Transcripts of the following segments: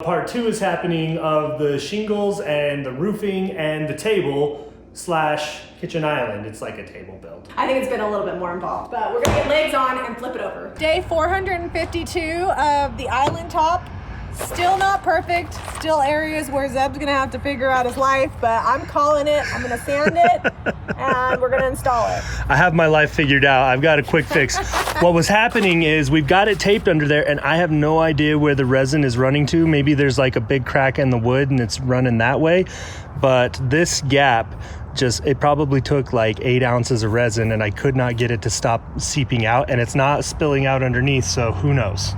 Part 2 is happening of the shingles and the roofing and the table / kitchen island. It's like a table build. I think it's been a little bit more involved, but we're gonna get legs on and flip it over. Day 452 of the island top. Still not perfect, still areas where Zeb's gonna have to figure out his life, but I'm calling it. I'm gonna sand it and we're gonna install it. I have my life figured out. I've got a quick fix. What was happening is we've got it taped under there and I have no idea where the resin is running to. Maybe there's like a big crack in the wood and it's running that way. But this gap, it probably took like 8 ounces of resin and I could not get it to stop seeping out, and it's not spilling out underneath, so who knows?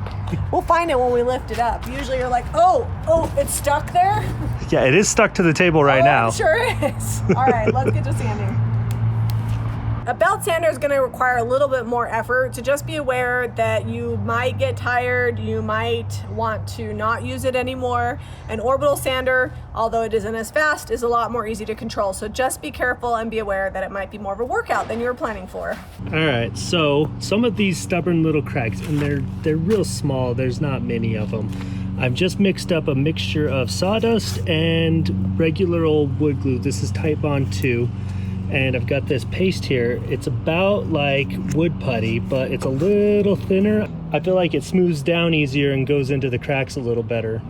We'll find it when we lift it up. Usually you're like, oh, it's stuck there? Yeah, it is stuck to the table right now. It sure is. All right, let's get to sanding. A belt sander is going to require a little bit more effort, so just be aware that you might get tired, you might want to not use it anymore. An orbital sander, although it isn't as fast, is a lot more easy to control, so just be careful and be aware that it might be more of a workout than you were planning for. All right, so some of these stubborn little cracks, and they're real small, there's not many of them. I've just mixed up a mixture of sawdust and regular old wood glue. This is Type Bond 2. And I've got this paste here. It's about like wood putty, but it's a little thinner. I feel like it smooths down easier and goes into the cracks a little better.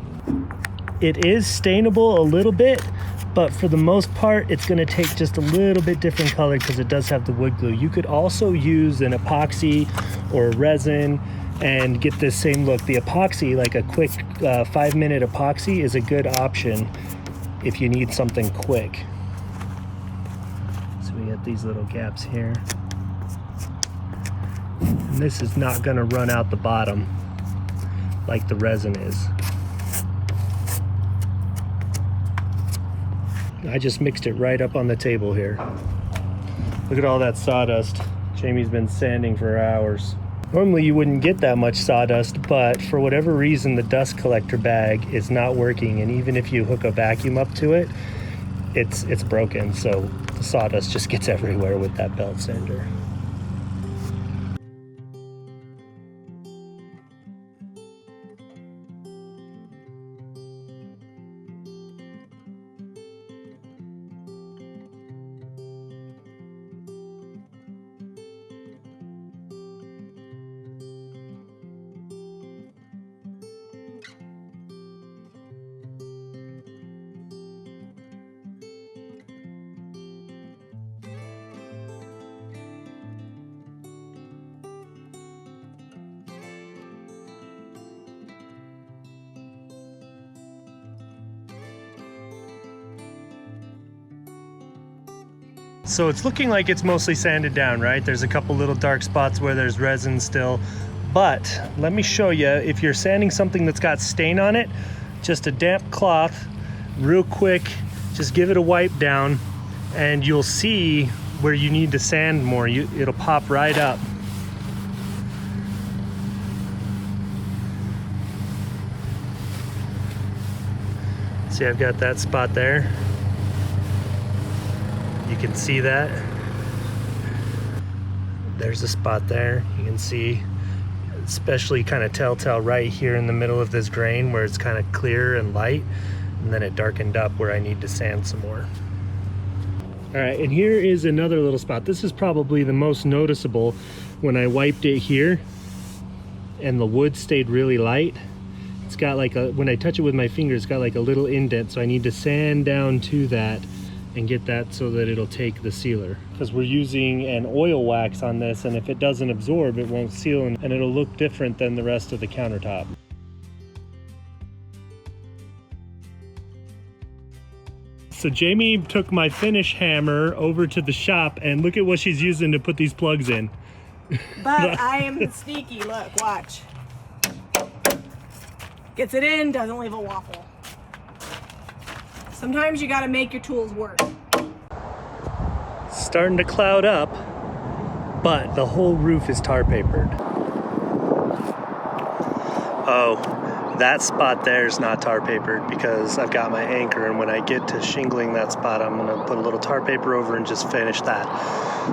It is stainable a little bit, but for the most part, it's gonna take just a little bit different color because it does have the wood glue. You could also use an epoxy or a resin and get this same look. The epoxy, like a quick 5-minute epoxy, is a good option if you need something quick. We got these little gaps here, and this is not going to run out the bottom like the resin is. I just mixed it right up on the table here. Look at all that sawdust. Jamie's been sanding for hours. Normally you wouldn't get that much sawdust, but for whatever reason the dust collector bag is not working, and even if you hook a vacuum up to it, it's broken, so the sawdust just gets everywhere with that belt sander. So it's looking like it's mostly sanded down, right? There's a couple little dark spots where there's resin still, but let me show you, if you're sanding something that's got stain on it, just a damp cloth, real quick, just give it a wipe down and you'll see where you need to sand more. It'll pop right up. See, I've got that spot there. You can see that. There's a spot there. You can see, especially kind of telltale right here in the middle of this grain where it's kind of clear and light, and then it darkened up where I need to sand some more. All right, and here is another little spot. This is probably the most noticeable. When I wiped it here and the wood stayed really light, it's got like when I touch it with my finger, it's got like a little indent, so I need to sand down to that and get that so that it'll take the sealer, because we're using an oil wax on this, and if it doesn't absorb, it won't seal, and it'll look different than the rest of the countertop. So Jamie took my finish hammer over to the shop, and look at what she's using to put these plugs in. But I am sneaky, look, watch. Gets it in, doesn't leave a waffle. Sometimes you gotta make your tools work. Starting to cloud up, but the whole roof is tar papered. Oh, that spot there is not tar papered because I've got my anchor, and when I get to shingling that spot, I'm gonna put a little tar paper over and just finish that.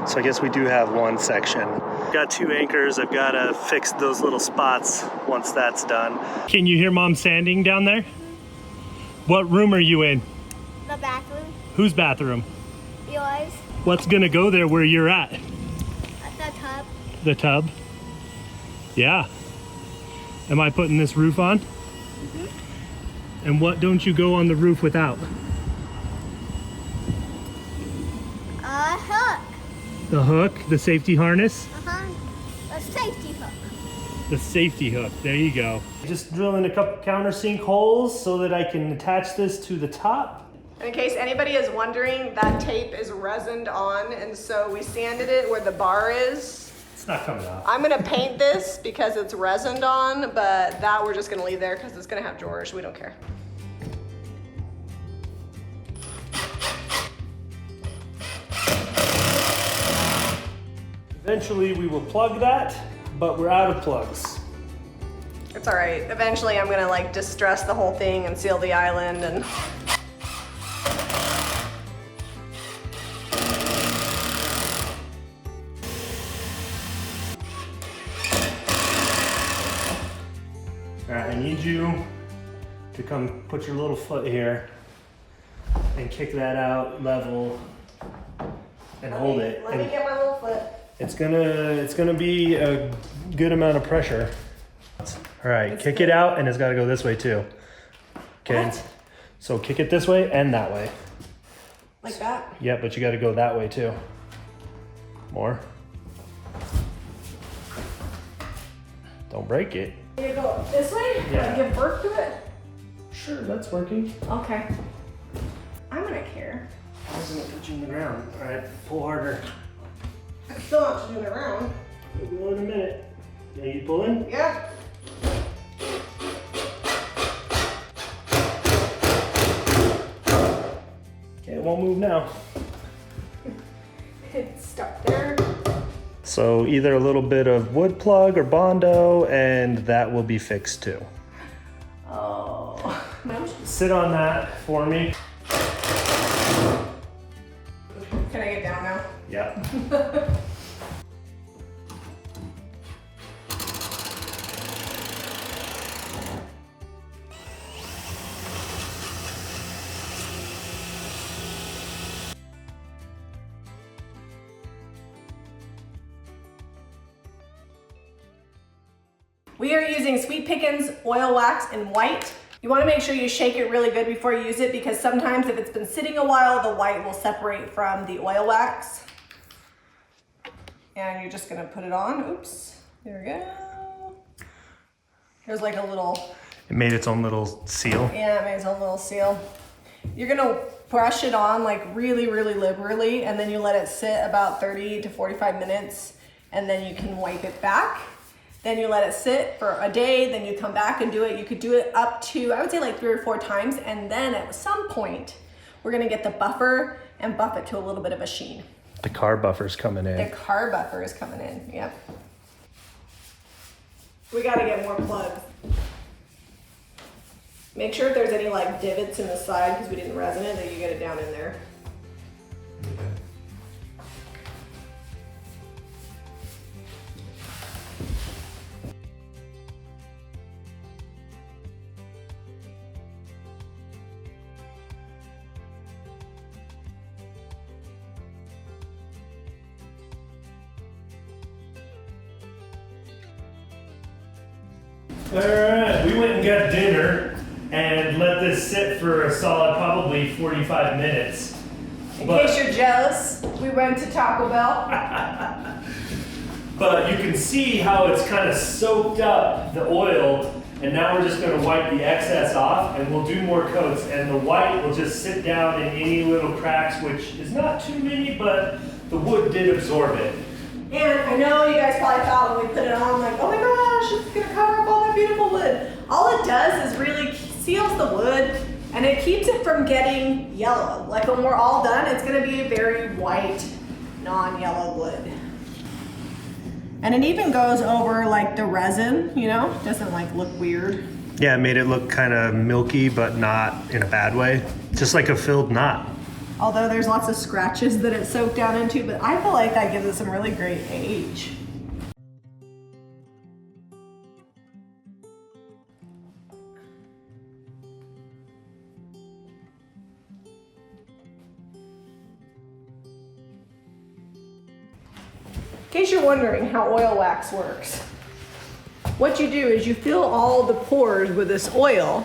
So I guess we do have one section. Got 2 anchors. I've got to fix those little spots once that's done. Can you hear Mom sanding down there? What room are you in? The bathroom. Whose bathroom? Yours. What's gonna go there where you're at? The tub. The tub? Yeah. Am I putting this roof on? And what don't you go on the roof without? A hook. The hook, the safety harness? A safety hook. The safety hook, there you go. Just drilling a couple countersink holes so that I can attach this to the top. In case anybody is wondering, that tape is resined on, and so we sanded it where the bar is. It's not coming off. I'm gonna paint this because it's resined on, but that we're just gonna leave there because it's gonna have drawers. We don't care. Eventually we will plug that, but we're out of plugs. It's all right. Eventually I'm gonna like distress the whole thing and seal the island and... All right, I need you to come put your little foot here and kick that out level and hold it. Let me get my little foot. It's gonna be a good amount of pressure. All right, kick it out, and it's got to go this way too. Okay. What? So kick it this way and that way. Like that? Yeah, but you got to go that way too. More. Don't break it. You go this way? Yeah. Give birth to it? Sure, that's working. Okay. I'm gonna care. I was gonna put you in the ground. All right, pull harder. I'm still not doing it around. We'll go in a minute. Yeah, you pulling? Yeah. Okay, it won't move now. It's stuck there. So either a little bit of wood plug or Bondo, and that will be fixed too. Oh. No. Sit on that for me. Can I get down now? Yeah. We are using Sweet Pickins oil wax in white. You want to make sure you shake it really good before you use it because sometimes if it's been sitting a while, the white will separate from the oil wax. And you're just going to put it on. Oops. There we go. Here's like a little... It made its own little seal. Yeah, it made its own little seal. You're going to brush it on like really, really liberally, and then you let it sit about 30 to 45 minutes, and then you can wipe it back. Then you let it sit for a day, then you come back and do it. You could do it up to, I would say like 3 or 4 times, and then at some point, we're gonna get the buffer and buff it to a little bit of a sheen. The car buffer's coming in. The car buffer is coming in, yep. We gotta get more plugs. Make sure if there's any like divots in the side, because we didn't resin it, that you get it down in there. All right, we went and got dinner and let this sit for a solid probably 45 minutes. In case you're jealous, we went to Taco Bell. But you can see how it's kind of soaked up the oil, and now we're just going to wipe the excess off, and we'll do more coats, and the white will just sit down in any little cracks, which is not too many, but the wood did absorb it. And I know you guys probably thought when we put it on, like, oh my gosh, it's gonna cover up all that beautiful wood. All it does is really seals the wood, and it keeps it from getting yellow. Like when we're all done, it's gonna be a very white, non-yellow wood. And it even goes over like the resin, you know? Doesn't like look weird. Yeah, it made it look kind of milky, but not in a bad way. Just like a filled knot. Although there's lots of scratches that it soaked down into, but I feel like that gives it some really great age. case you're wondering how oil wax works, what you do is you fill all the pores with this oil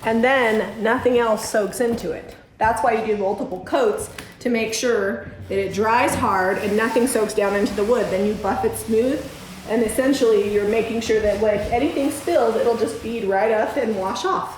and then nothing else soaks into it. That's why you do multiple coats, to make sure that it dries hard and nothing soaks down into the wood. Then you buff it smooth, and essentially you're making sure that when anything spills, it'll just bead right up and wash off.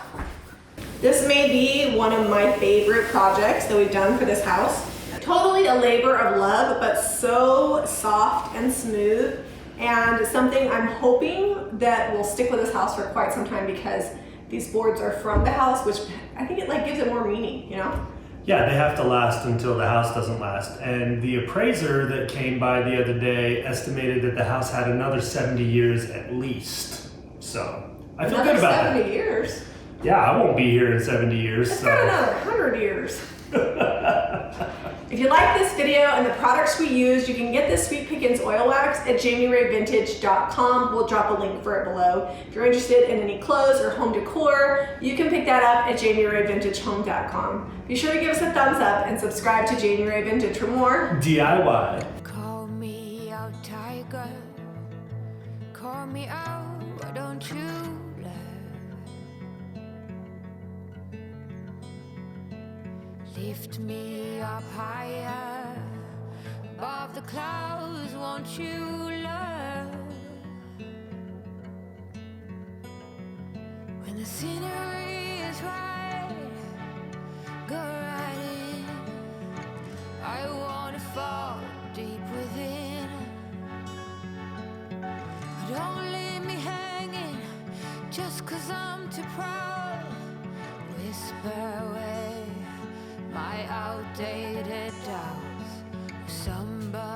This may be one of my favorite projects that we've done for this house. Totally a labor of love, but so soft and smooth, and something I'm hoping that will stick with this house for quite some time, because these boards are from the house, which I think it like gives it more meaning, you know? Yeah, they have to last until the house doesn't last. And the appraiser that came by the other day estimated that the house had another 70 years at least. So I feel good about that. 70 years? Yeah, I won't be here in 70 years. It's got another 100 years. If you like this video and the products we used, you can get this Sweet Pickins oil wax at jamirayvintage.com. We'll drop a link for it below. If you're interested in any clothes or home decor, you can pick that up at jamirayvintagehome.com. Be sure to give us a thumbs up and subscribe to Jami Ray Vintage for more DIY. Call me out, tiger. Call me out, why don't you laugh? Lift me up higher above the clouds, won't you love? When the scenery is right, go right in. I wanna fall deep within. Don't leave me hanging just 'cause I'm too proud. Whisper away my outdated doubts. Somebody